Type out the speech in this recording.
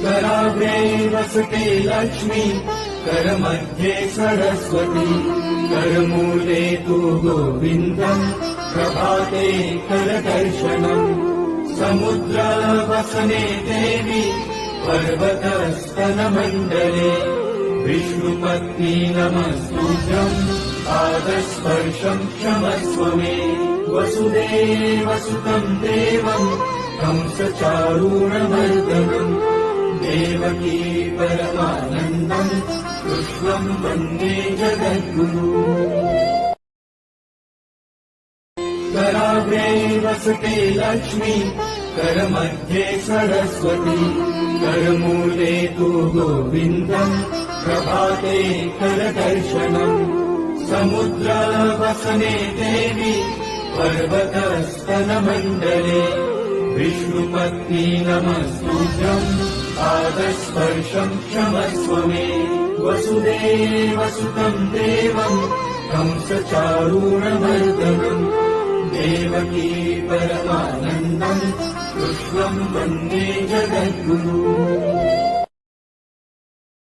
कराग्रे वसते लक्ष्मी, करमध्ये सरस्वती, करमूले तु गोविन्दम्, प्रभाते करदर्शनम्। समुद्रवसने देवी, पर्वतस्तनमण्डले, विष्णुपत्नी नमस्तुभ्यम्, पादस्पर्शम् क्षमस्व मे। वसुदेवसुतम् देवम्, कंसचारूणमर्दनम्, देवकी परमानन्दम्, कृष्णम् वन्दे जगद्गुरु। कराग्रे वसते लक्ष्मी, करमध्ये सरस्वती, करमूले तु गोविन्दम्, प्रभाते करदर्शनम्। समुद्रवसने देवी, पर्वतस्तनमण्डले, विष्णुपत्नी नमस्तुभ्यम्, पादस्पर्शम् क्षमस्व मे। वसुदेवसुतम् देवम्, कंसचारूणमर्दनम्, देवकी परमानन्दम्, कृष्णम् वन्दे जगद्गुरु।